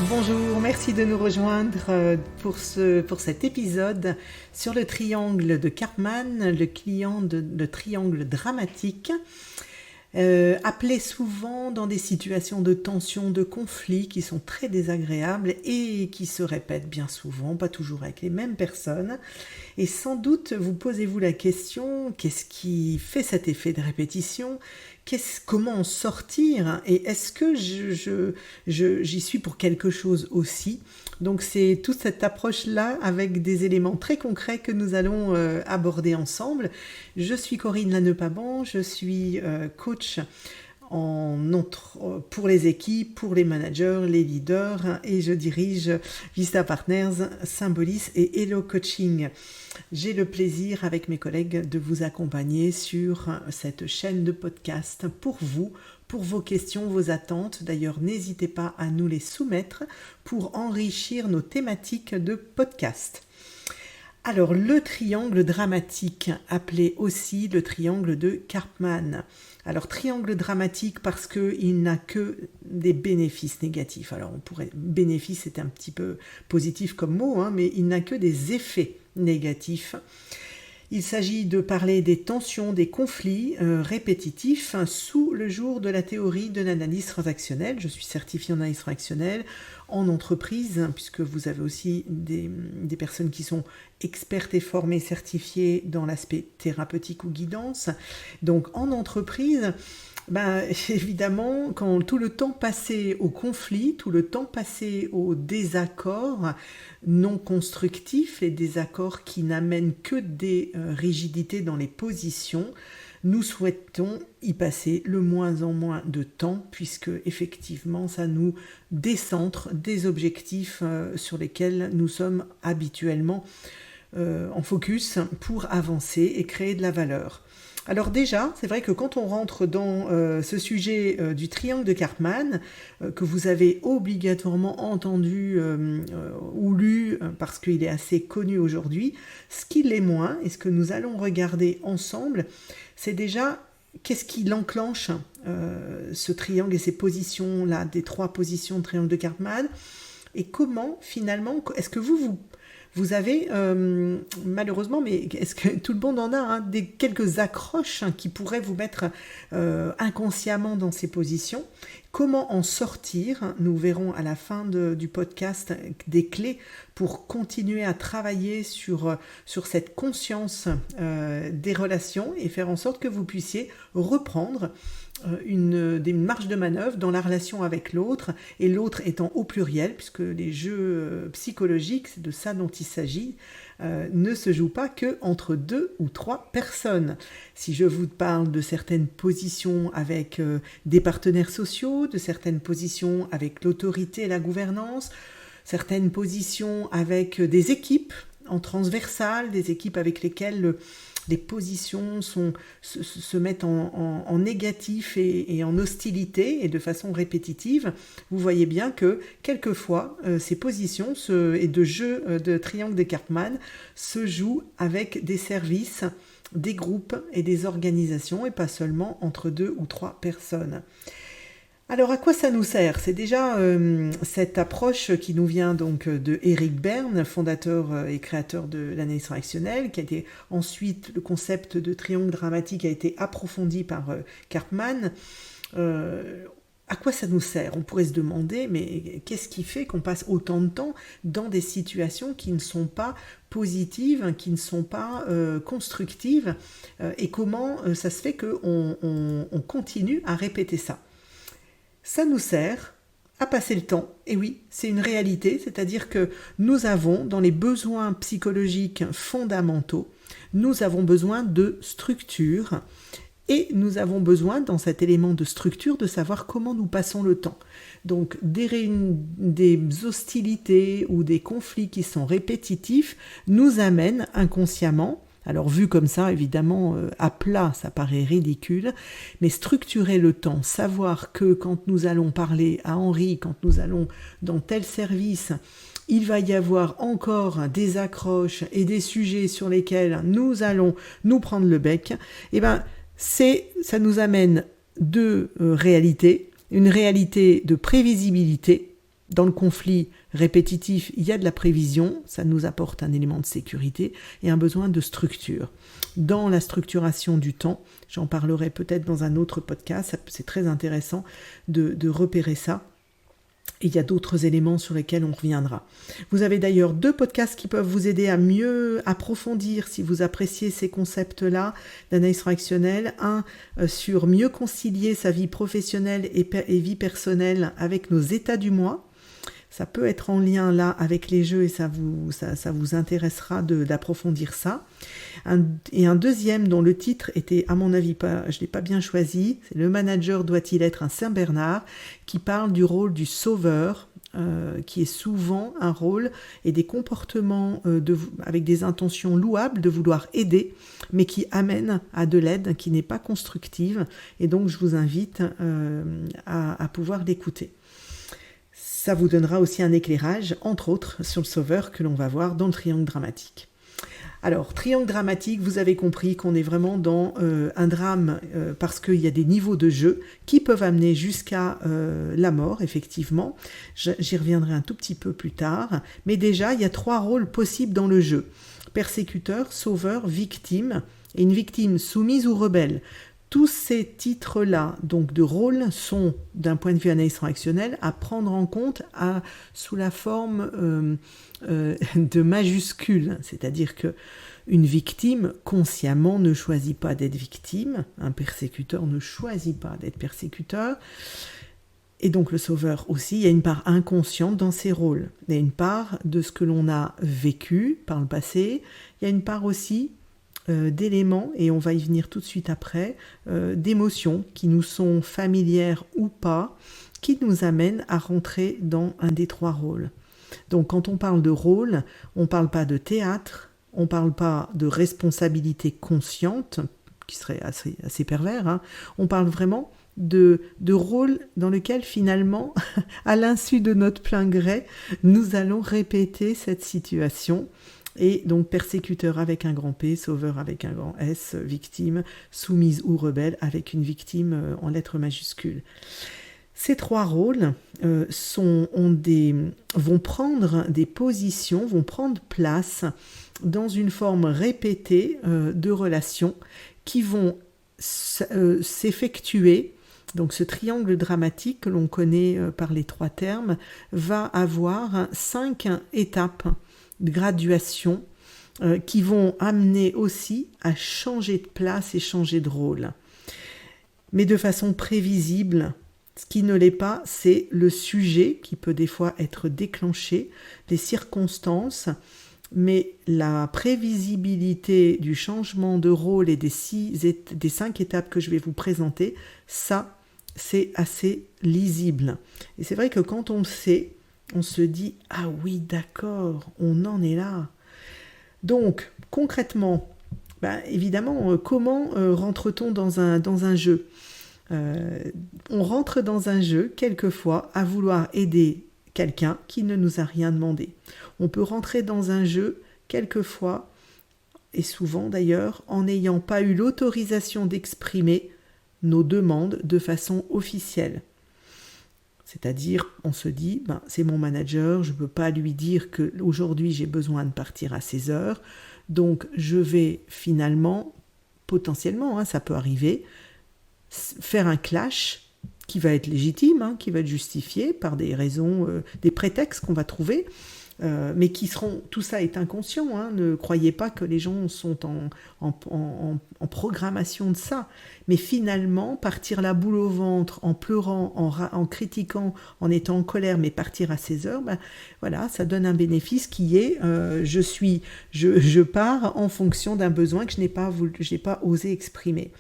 Bonjour, merci de nous rejoindre pour cet épisode sur le triangle de Karpman, le triangle dramatique, appelé souvent dans des situations de tension, de conflit qui sont très désagréables et qui se répètent bien souvent, pas toujours avec les mêmes personnes. Et sans doute vous posez-vous la question, qu'est-ce qui fait cet effet de répétition ? Comment en sortir ? Et est-ce que j'y suis pour quelque chose aussi ? Donc c'est toute cette approche-là avec des éléments très concrets que nous allons aborder ensemble. Je suis Corinne Lannepaban, je suis coach pour les équipes, pour les managers, les leaders, et je dirige Vista Partners, Symbolis et Hello Coaching. J'ai le plaisir avec mes collègues de vous accompagner sur cette chaîne de podcast pour vous, pour vos questions, vos attentes. D'ailleurs, n'hésitez pas à nous les soumettre pour enrichir nos thématiques de podcast. Alors, le triangle dramatique, appelé aussi le triangle de Karpman. Alors, triangle dramatique parce qu'il n'a que des bénéfices négatifs. Alors, bénéfice c'est un petit peu positif comme mot, mais il n'a que des effets négatifs. Il s'agit de parler des tensions, des conflits répétitifs sous le jour de la théorie de l'analyse transactionnelle. Je suis certifiée en analyse transactionnelle en entreprise, puisque vous avez aussi des personnes qui sont expertes et formées, certifiées dans l'aspect thérapeutique ou guidance. Donc en entreprise, évidemment, quand tout le temps passé au conflit, tout le temps passé au désaccord non constructifs, les désaccords qui n'amènent que des rigidités dans les positions, nous souhaitons y passer le moins en moins de temps, puisque effectivement ça nous décentre des objectifs sur lesquels nous sommes habituellement en focus pour avancer et créer de la valeur. Alors déjà, c'est vrai que quand on rentre dans ce sujet du triangle de Karpman, que vous avez obligatoirement entendu ou lu parce qu'il est assez connu aujourd'hui, ce qui l'est moins et ce que nous allons regarder ensemble, c'est déjà qu'est-ce qui l'enclenche, ce triangle et ces positions-là, des 3 positions de triangle de Karpman, et comment finalement, est-ce que vous avez, malheureusement, mais est-ce que tout le monde en a, quelques accroches qui pourraient vous mettre inconsciemment dans ces positions. Comment en sortir ? Nous verrons à la fin du podcast des clés pour continuer à travailler sur cette conscience des relations et faire en sorte que vous puissiez reprendre des marges de manœuvre dans la relation avec l'autre, et l'autre étant au pluriel, puisque les jeux psychologiques, c'est de ça dont il s'agit, ne se jouent pas que entre 2 ou 3 personnes. Si je vous parle de certaines positions avec des partenaires sociaux, de certaines positions avec l'autorité et la gouvernance, certaines positions avec des équipes en transversal, des équipes avec lesquelles les positions se mettent en négatif et en hostilité et de façon répétitive, vous voyez bien que quelquefois ces positions et de jeu de triangle de Karpman se jouent avec des services, des groupes et des organisations et pas seulement entre 2 ou 3 personnes. Alors à quoi ça nous sert ? C'est déjà cette approche qui nous vient donc de Eric Berne, fondateur et créateur de l'analyse transactionnelle, qui a été ensuite, le concept de triangle dramatique a été approfondi par Karpman. À quoi ça nous sert ? On pourrait se demander, mais qu'est-ce qui fait qu'on passe autant de temps dans des situations qui ne sont pas positives, qui ne sont pas constructives, et comment ça se fait qu'on continue à répéter ça ? Ça nous sert à passer le temps. Et oui, c'est une réalité, c'est-à-dire que nous avons, dans les besoins psychologiques fondamentaux, nous avons besoin de structure et nous avons besoin, dans cet élément de structure, de savoir comment nous passons le temps. Donc, des hostilités ou des conflits qui sont répétitifs nous amènent inconsciemment. Alors vu comme ça, évidemment, à plat, ça paraît ridicule, mais structurer le temps, savoir que quand nous allons parler à Henri, quand nous allons dans tel service, il va y avoir encore des accroches et des sujets sur lesquels nous allons nous prendre le bec, ça nous amène 2 réalités, une réalité de prévisibilité, Dans le conflit répétitif, il y a de la prévision, ça nous apporte un élément de sécurité et un besoin de structure. Dans la structuration du temps, j'en parlerai peut-être dans un autre podcast, c'est très intéressant de repérer ça. Et il y a d'autres éléments sur lesquels on reviendra. Vous avez d'ailleurs 2 podcasts qui peuvent vous aider à mieux approfondir si vous appréciez ces concepts-là d'analyse fractionnelle. Un sur mieux concilier sa vie professionnelle et vie personnelle avec nos états du mois. Ça peut être en lien là avec les jeux et ça vous intéressera d'approfondir ça. Et un deuxième dont le titre était, à mon avis, je ne l'ai pas bien choisi, c'est Le manager doit-il être un Saint-Bernard, qui parle du rôle du sauveur, qui est souvent un rôle et des comportements avec des intentions louables de vouloir aider, mais qui amènent à de l'aide qui n'est pas constructive. Et donc je vous invite à pouvoir l'écouter. Ça vous donnera aussi un éclairage, entre autres, sur le sauveur que l'on va voir dans le triangle dramatique. Alors, triangle dramatique, vous avez compris qu'on est vraiment dans un drame parce qu'il y a des niveaux de jeu qui peuvent amener jusqu'à la mort, effectivement. J'y reviendrai un tout petit peu plus tard. Mais déjà, il y a 3 rôles possibles dans le jeu. Persécuteur, sauveur, victime. Et une victime soumise ou rebelle. Tous ces titres-là, donc de rôle, sont, d'un point de vue analyse transactionnelle, à prendre en compte sous la forme de majuscules. C'est-à-dire que une victime, consciemment, ne choisit pas d'être victime. Un persécuteur ne choisit pas d'être persécuteur. Et donc le sauveur aussi, il y a une part inconsciente dans ses rôles. Il y a une part de ce que l'on a vécu par le passé. Il y a une part aussi d'éléments, et on va y venir tout de suite après, d'émotions qui nous sont familières ou pas, qui nous amènent à rentrer dans un des 3 rôles. Donc quand on parle de rôle, on ne parle pas de théâtre, on ne parle pas de responsabilité consciente, qui serait assez pervers, hein. On parle vraiment de rôle dans lequel finalement, à l'insu de notre plein gré, nous allons répéter cette situation. Et donc persécuteur avec un grand P, sauveur avec un grand S, victime, soumise ou rebelle avec une victime en lettres majuscules. Ces 3 rôles vont prendre des positions, vont prendre place dans une forme répétée de relations qui vont s'effectuer. Donc ce triangle dramatique que l'on connaît par les 3 termes va avoir 5 étapes de graduation qui vont amener aussi à changer de place et changer de rôle. Mais de façon prévisible. Ce qui ne l'est pas, c'est le sujet qui peut des fois être déclenché, les circonstances, mais la prévisibilité du changement de rôle et des 5 étapes que je vais vous présenter, ça, c'est assez lisible. Et c'est vrai que quand on le sait, on se dit « Ah oui, d'accord, on en est là ». Donc, concrètement, évidemment, comment rentre-t-on dans un jeu ? On rentre dans un jeu, quelquefois, à vouloir aider quelqu'un qui ne nous a rien demandé. On peut rentrer dans un jeu, quelquefois, et souvent d'ailleurs, en n'ayant pas eu l'autorisation d'exprimer nos demandes de façon officielle. C'est-à-dire, on se dit, c'est mon manager, je ne peux pas lui dire qu'aujourd'hui j'ai besoin de partir à 16 heures, donc je vais finalement, potentiellement, ça peut arriver, faire un clash qui va être légitime, qui va être justifié par des raisons, des prétextes qu'on va trouver, mais qui seront, tout ça est inconscient, ne croyez pas que les gens sont en programmation de ça, mais finalement partir la boule au ventre en pleurant, en critiquant, en étant en colère, mais partir à 16 heures, voilà, ça donne un bénéfice qui est je pars en fonction d'un besoin que je n'ai pas osé exprimer.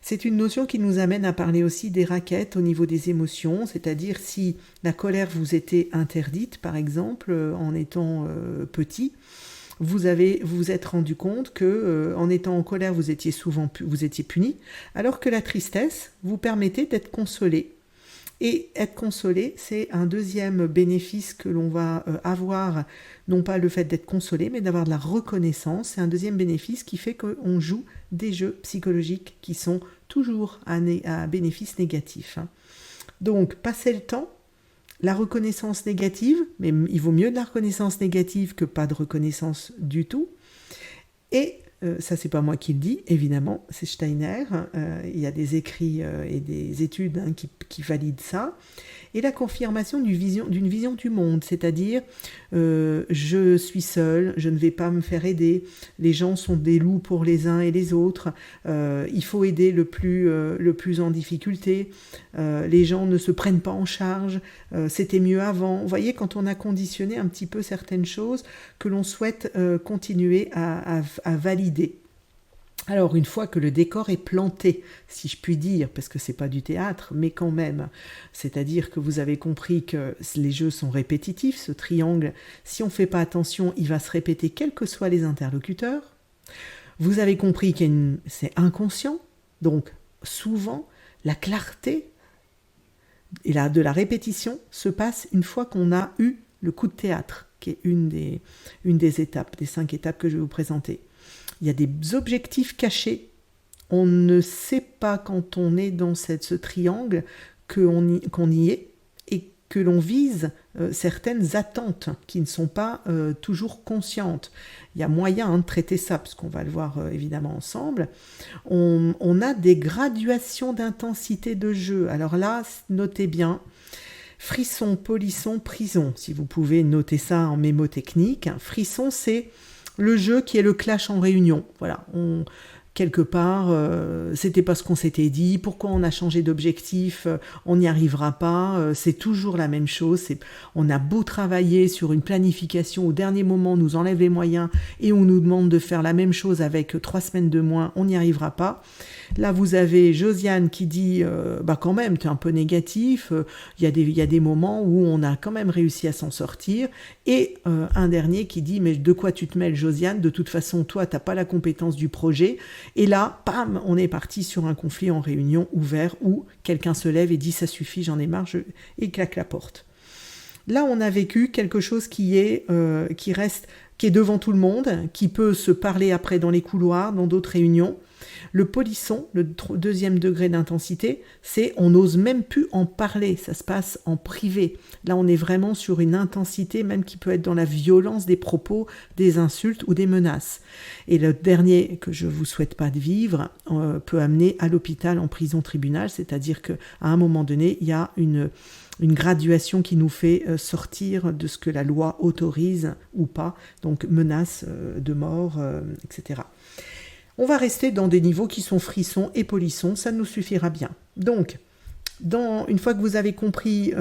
C'est une notion qui nous amène à parler aussi des raquettes au niveau des émotions, c'est-à-dire si la colère vous était interdite, par exemple, en étant petit, vous vous êtes rendu compte que en étant en colère, vous étiez puni, alors que la tristesse vous permettait d'être consolé. Et être consolé, c'est un deuxième bénéfice que l'on va avoir, non pas le fait d'être consolé, mais d'avoir de la reconnaissance. C'est un deuxième bénéfice qui fait qu'on joue des jeux psychologiques qui sont toujours à bénéfice négatif. Donc, passer le temps, la reconnaissance négative, mais il vaut mieux de la reconnaissance négative que pas de reconnaissance du tout. Et ça, c'est pas moi qui le dis, évidemment, c'est Steiner. Il y a des écrits et des études qui valident ça. Et la confirmation d'une vision du monde, c'est-à-dire je suis seul, je ne vais pas me faire aider, les gens sont des loups pour les uns et les autres, il faut aider le plus en difficulté, les gens ne se prennent pas en charge, c'était mieux avant. Vous voyez, quand on a conditionné un petit peu certaines choses que l'on souhaite continuer à valider. Alors, une fois que le décor est planté, si je puis dire, parce que c'est pas du théâtre, mais quand même, c'est-à-dire que vous avez compris que les jeux sont répétitifs, ce triangle, si on fait pas attention, il va se répéter quels que soient les interlocuteurs. Vous avez compris que c'est inconscient, donc souvent, la clarté et de la répétition se passe une fois qu'on a eu le coup de théâtre, qui est une des étapes, des 5 étapes que je vais vous présenter. Il y a des objectifs cachés. On ne sait pas quand on est dans ce triangle qu'on y est et que l'on vise certaines attentes qui ne sont pas toujours conscientes. Il y a moyen de traiter ça, parce qu'on va le voir évidemment ensemble. On a des graduations d'intensité de jeu. Alors là, notez bien, frisson, polisson, prison. Si vous pouvez noter ça en mémotechnique. Frisson, c'est le jeu qui est le clash en réunion. Voilà, quelque part, c'était pas ce qu'on s'était dit, pourquoi on a changé d'objectif, on n'y arrivera pas, c'est toujours la même chose, on a beau travailler sur une planification, au dernier moment on nous enlève les moyens et on nous demande de faire la même chose avec 3 semaines de moins, on n'y arrivera pas. Là, vous avez Josiane qui dit quand même, tu es un peu négatif, il y a des moments où on a quand même réussi à s'en sortir. Et un dernier qui dit, mais de quoi tu te mêles, Josiane? De toute façon, toi, tu n'as pas la compétence du projet. Et là, pam, on est parti sur un conflit en réunion ouvert où quelqu'un se lève et dit, ça suffit, j'en ai marre, et claque la porte. Là, on a vécu quelque chose qui est devant tout le monde, qui peut se parler après dans les couloirs, dans d'autres réunions. Le polisson, le 2e degré d'intensité, c'est on n'ose même plus en parler, ça se passe en privé. Là, on est vraiment sur une intensité même qui peut être dans la violence des propos, des insultes ou des menaces. Et le dernier que je ne vous souhaite pas de vivre peut amener à l'hôpital, en prison, tribunal, c'est-à-dire qu'à un moment donné, il y a une graduation qui nous fait sortir de ce que la loi autorise ou pas, donc menaces de mort, etc. On va rester dans des niveaux qui sont frissons et polissons, ça nous suffira bien. Donc, une fois que vous avez compris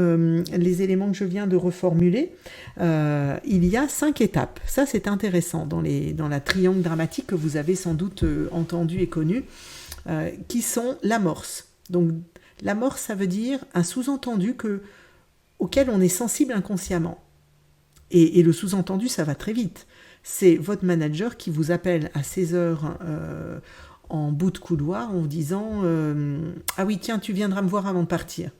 les éléments que je viens de reformuler, il y a 5 étapes. Ça, c'est intéressant dans la triangle dramatique que vous avez sans doute entendu et connu, qui sont l'amorce. Donc, l'amorce, ça veut dire un sous-entendu auquel on est sensible inconsciemment. Et le sous-entendu, ça va très vite. C'est votre manager qui vous appelle à 16 heures en bout de couloir en vous disant « Ah oui, tiens, tu viendras me voir avant de partir. »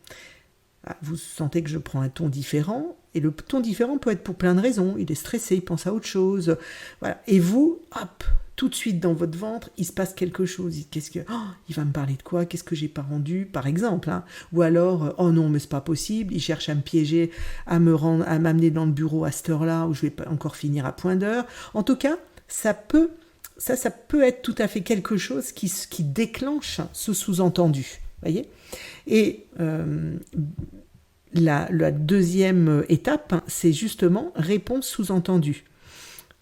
Vous sentez que je prends un ton différent, et le ton différent peut être pour plein de raisons. Il est stressé, il pense à autre chose. Voilà. Et vous, hop, tout de suite dans votre ventre, il se passe quelque chose. Il va me parler de quoi? Qu'est-ce que j'ai pas rendu, par exemple, hein. Ou alors, oh non, mais c'est pas possible, il cherche à me piéger, à m'amener dans le bureau à cette heure-là, où je vais pas encore finir à point d'heure. En tout cas, ça peut être tout à fait quelque chose qui déclenche ce sous-entendu. Voyez? Et la 2e étape, c'est justement réponse sous-entendue.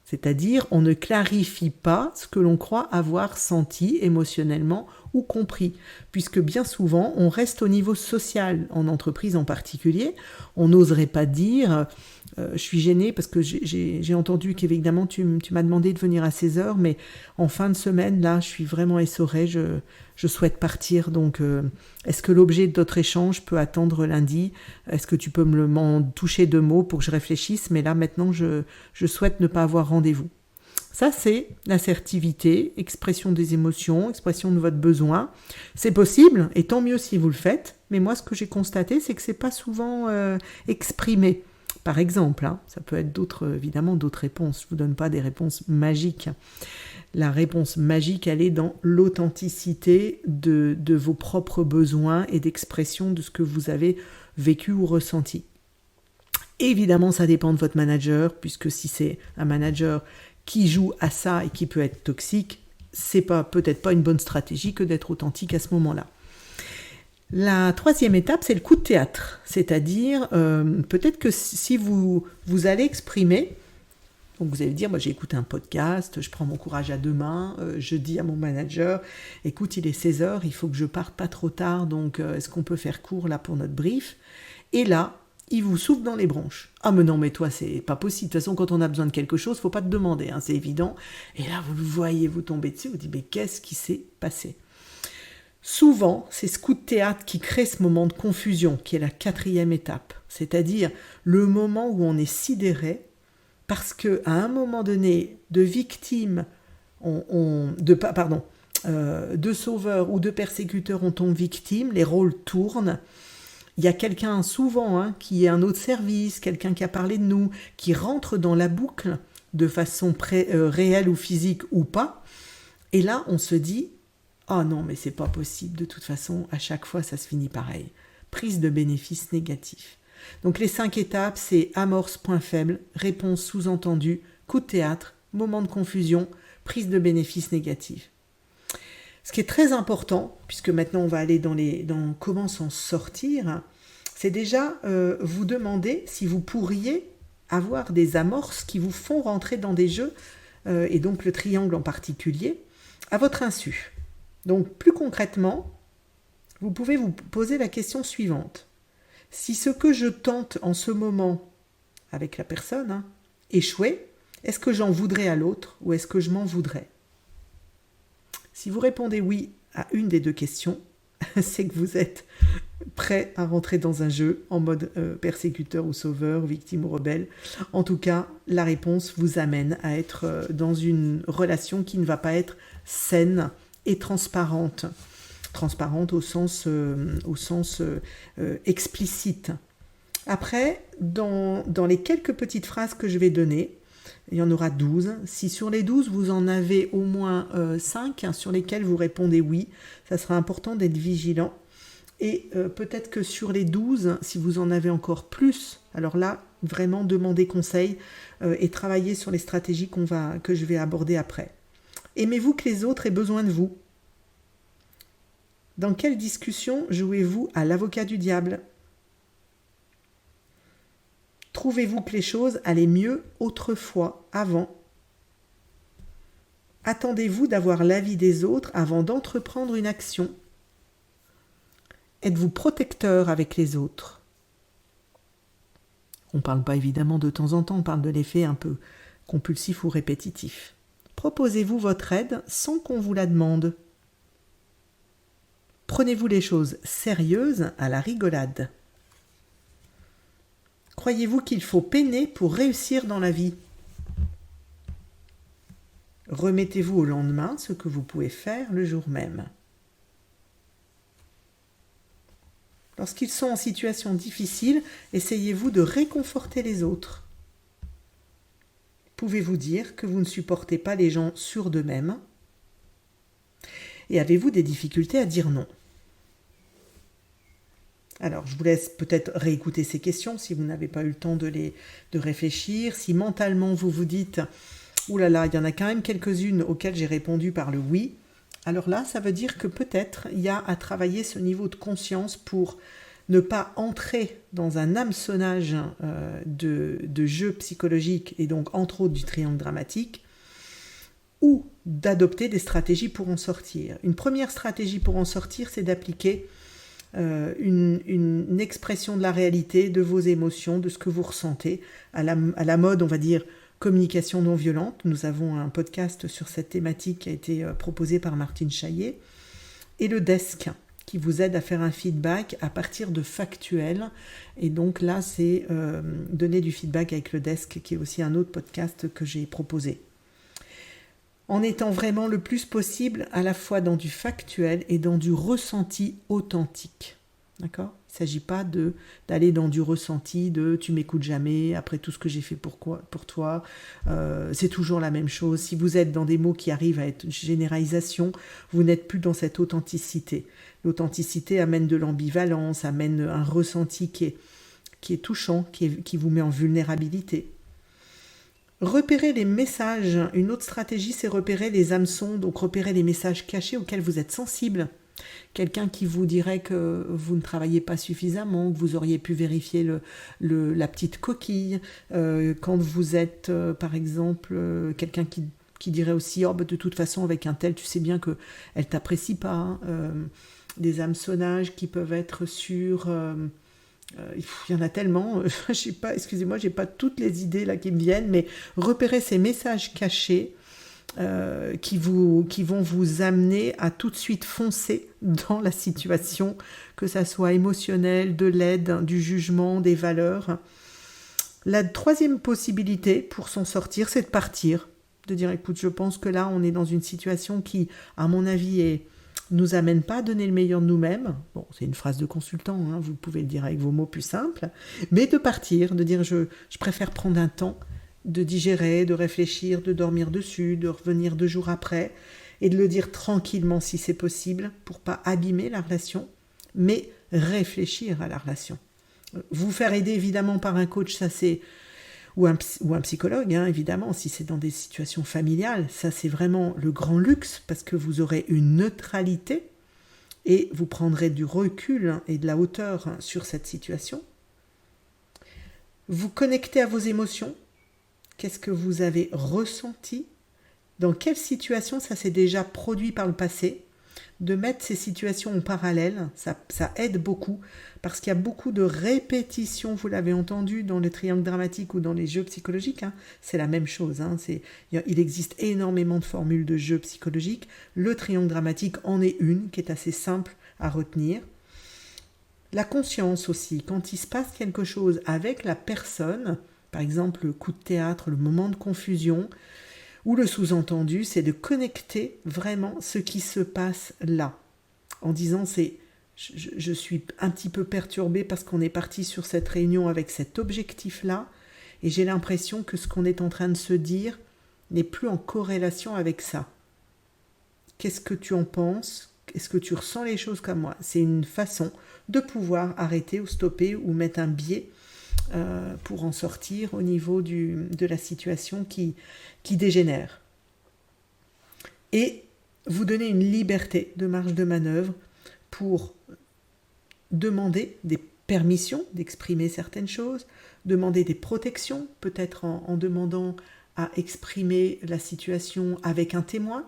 C'est-à-dire, on ne clarifie pas ce que l'on croit avoir senti émotionnellement ou compris, puisque bien souvent, on reste au niveau social, en entreprise en particulier. On n'oserait pas dire je suis gênée parce que j'ai entendu qu'évidemment, tu m'as demandé de venir à 16 heures, mais en fin de semaine, là, je suis vraiment essorée, je souhaite partir, donc est-ce que l'objet de notre échange peut attendre lundi? Est-ce que tu peux m'en toucher 2 mots pour que je réfléchisse? Mais là, maintenant, je souhaite ne pas avoir rendez-vous. Ça, c'est l'assertivité, expression des émotions, expression de votre besoin. C'est possible, et tant mieux si vous le faites, mais moi, ce que j'ai constaté, c'est que c'est pas souvent exprimé. Par exemple, hein, ça peut être évidemment d'autres réponses. Je ne vous donne pas des réponses magiques. La réponse magique, elle est dans l'authenticité de vos propres besoins et d'expression de ce que vous avez vécu ou ressenti. Évidemment, ça dépend de votre manager, puisque si c'est un manager qui joue à ça et qui peut être toxique, c'est peut-être pas une bonne stratégie que d'être authentique à ce moment-là. La troisième étape, c'est le coup de théâtre, c'est-à-dire peut-être que si vous allez exprimer, donc vous allez dire, moi j'ai écouté un podcast, je prends mon courage à deux mains, je dis à mon manager, écoute, il est 16h, il faut que je parte pas trop tard, donc est-ce qu'on peut faire court là pour notre brief? Et là, il vous souffle dans les bronches. Ah mais non, mais toi, c'est pas possible. De toute façon, quand on a besoin de quelque chose, faut pas te demander, hein, c'est évident. Et là, vous le voyez, vous tombez dessus, vous dites, mais qu'est-ce qui s'est passé? Souvent, c'est ce coup de théâtre qui crée ce moment de confusion, qui est la quatrième étape. C'est-à-dire le moment où on est sidéré, parce qu'à un moment donné, de victime, de sauveur ou de persécuteur, on tombe victime, les rôles tournent. Il y a quelqu'un souvent qui est un autre service, quelqu'un qui a parlé de nous, qui rentre dans la boucle de façon réelle ou physique ou pas. Et là, on se dit, oh non, mais c'est pas possible. De toute façon, à chaque fois, ça se finit pareil. Prise de bénéfice négatif. Donc les 5 étapes, c'est amorce, point faible, réponse sous-entendue, coup de théâtre, moment de confusion, prise de bénéfice négatif. Ce qui est très important, puisque maintenant on va aller dans comment s'en sortir, c'est déjà vous demander si vous pourriez avoir des amorces qui vous font rentrer dans des jeux, et donc le triangle en particulier, à votre insu. Donc plus concrètement, vous pouvez vous poser la question suivante. Si ce que je tente en ce moment avec la personne échouait, est-ce que j'en voudrais à l'autre ou est-ce que je m'en voudrais? Si vous répondez oui à une des deux questions, c'est que vous êtes prêt à rentrer dans un jeu en mode persécuteur ou sauveur, victime ou rebelle. En tout cas, la réponse vous amène à être dans une relation qui ne va pas être saine et transparente. Transparente au sens explicite. Après, dans les quelques petites phrases que je vais donner, il y en aura 12. Si sur les 12, vous en avez au moins 5 sur lesquels vous répondez oui, ça sera important d'être vigilant. Et peut-être que sur les 12, si vous en avez encore plus, alors là, vraiment demandez conseil et travaillez sur les stratégies que je vais aborder après. Aimez-vous que les autres aient besoin de vous? Dans quelle discussion jouez-vous à l'avocat du diable? Trouvez-vous que les choses allaient mieux autrefois, avant? Attendez-vous d'avoir l'avis des autres avant d'entreprendre une action? Êtes-vous protecteur avec les autres? On ne parle pas évidemment de temps en temps, on parle de l'effet un peu compulsif ou répétitif. Proposez-vous votre aide sans qu'on vous la demande? Prenez-vous les choses sérieuses à la rigolade? Croyez-vous qu'il faut peiner pour réussir dans la vie? Remettez-vous au lendemain ce que vous pouvez faire le jour même. Lorsqu'ils sont en situation difficile, essayez-vous de réconforter les autres. Pouvez-vous dire que vous ne supportez pas les gens sûrs d'eux-mêmes? Et avez-vous des difficultés à dire non? Alors, je vous laisse peut-être réécouter ces questions si vous n'avez pas eu le temps de réfléchir. Si mentalement vous vous dites « Ouh là là, il y en a quand même quelques-unes auxquelles j'ai répondu par le oui », alors là, ça veut dire que peut-être il y a à travailler ce niveau de conscience pour ne pas entrer dans un hameçonnage de jeux psychologiques et donc entre autres du triangle dramatique, ou d'adopter des stratégies pour en sortir. Une première stratégie pour en sortir, c'est d'appliquer une expression de la réalité, de vos émotions, de ce que vous ressentez, à la mode, on va dire, communication non violente. Nous avons un podcast sur cette thématique qui a été proposé par Martine Chaillet. Et le desk, qui vous aide à faire un feedback à partir de factuels. Et donc là, c'est donner du feedback avec le desk, qui est aussi un autre podcast que j'ai proposé. En étant vraiment le plus possible à la fois dans du factuel et dans du ressenti authentique. D'accord ? Il ne s'agit pas d'aller dans du ressenti de « tu m'écoutes jamais, après tout ce que j'ai fait pour toi, c'est toujours la même chose ». Si vous êtes dans des mots qui arrivent à être généralisation, vous n'êtes plus dans cette authenticité. L'authenticité amène de l'ambivalence, amène un ressenti qui qui est touchant, qui vous met en vulnérabilité. Repérer les messages. Une autre stratégie, c'est repérer les hameçons, donc repérer les messages cachés auxquels vous êtes sensible. Quelqu'un qui vous dirait que vous ne travaillez pas suffisamment, que vous auriez pu vérifier la petite coquille. Quand vous êtes, par exemple, quelqu'un qui dirait aussi « Oh, bah, de toute façon, avec un tel, tu sais bien qu'elle ne t'apprécie pas. » Des hameçonnages qui peuvent être sur... il y en a tellement, je sais pas, excusez-moi, j'ai pas toutes les idées là qui me viennent, mais repérez ces messages cachés qui vont vous amener à tout de suite foncer dans la situation, que ça soit émotionnel, de l'aide, du jugement, des valeurs. La troisième possibilité pour s'en sortir, c'est de partir, de dire écoute, je pense que là on est dans une situation qui, à mon avis, nous amène pas à donner le meilleur de nous-mêmes. Bon, c'est une phrase de consultant, hein, vous pouvez le dire avec vos mots plus simples, mais de partir, de dire je préfère prendre un temps, de digérer, de réfléchir, de dormir dessus, de revenir 2 jours après, et de le dire tranquillement si c'est possible, pour pas abîmer la relation, mais réfléchir à la relation. Vous faire aider évidemment par un coach, ça c'est... ou un psychologue, hein, évidemment, si c'est dans des situations familiales, ça c'est vraiment le grand luxe, parce que vous aurez une neutralité, et vous prendrez du recul et de la hauteur sur cette situation. Vous connectez à vos émotions. Qu'est-ce que vous avez ressenti? Dans quelle situation ça s'est déjà produit par le passé? De mettre ces situations en parallèle, ça aide beaucoup, parce qu'il y a beaucoup de répétitions, vous l'avez entendu, dans le triangle dramatique ou dans les jeux psychologiques, hein, c'est la même chose, hein, il existe énormément de formules de jeux psychologiques, le triangle dramatique en est une, qui est assez simple à retenir. La conscience aussi, quand il se passe quelque chose avec la personne, par exemple le coup de théâtre, le moment de confusion, ou le sous-entendu, c'est de connecter vraiment ce qui se passe là, en disant je suis un petit peu perturbée parce qu'on est parti sur cette réunion avec cet objectif-là, et j'ai l'impression que ce qu'on est en train de se dire n'est plus en corrélation avec ça. Qu'est-ce que tu en penses? Est-ce que tu ressens les choses comme moi? C'est une façon de pouvoir arrêter ou stopper ou mettre un biais pour en sortir au niveau de la situation qui dégénère. Et vous donner une liberté de marge de manœuvre pour demander des permissions d'exprimer certaines choses, demander des protections, peut-être en demandant à exprimer la situation avec un témoin,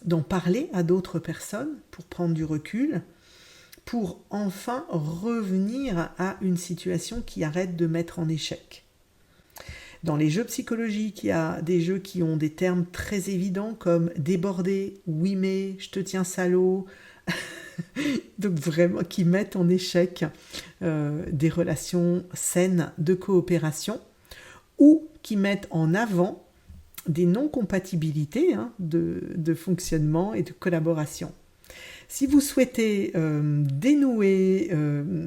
d'en parler à d'autres personnes pour prendre du recul, pour enfin revenir à une situation qui arrête de mettre en échec. Dans les jeux psychologiques, il y a des jeux qui ont des termes très évidents comme déborder, oui mais, je te tiens salaud, donc vraiment qui mettent en échec des relations saines de coopération, ou qui mettent en avant des non-compatibilités de fonctionnement et de collaboration. Si vous souhaitez dénouer,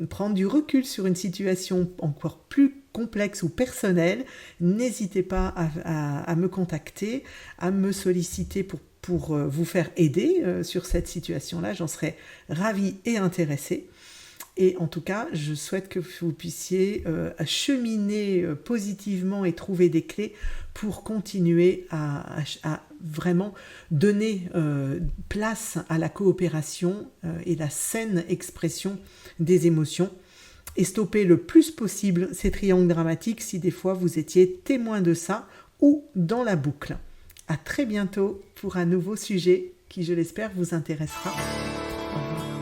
prendre du recul sur une situation encore plus complexe ou personnelle, n'hésitez pas à me contacter, à me solliciter pour vous faire aider sur cette situation-là. J'en serais ravie et intéressée. Et en tout cas, je souhaite que vous puissiez cheminer positivement et trouver des clés pour continuer à vraiment donner place à la coopération et la saine expression des émotions et stopper le plus possible ces triangles dramatiques si des fois vous étiez témoin de ça ou dans la boucle. À très bientôt pour un nouveau sujet qui, je l'espère, vous intéressera. Au revoir.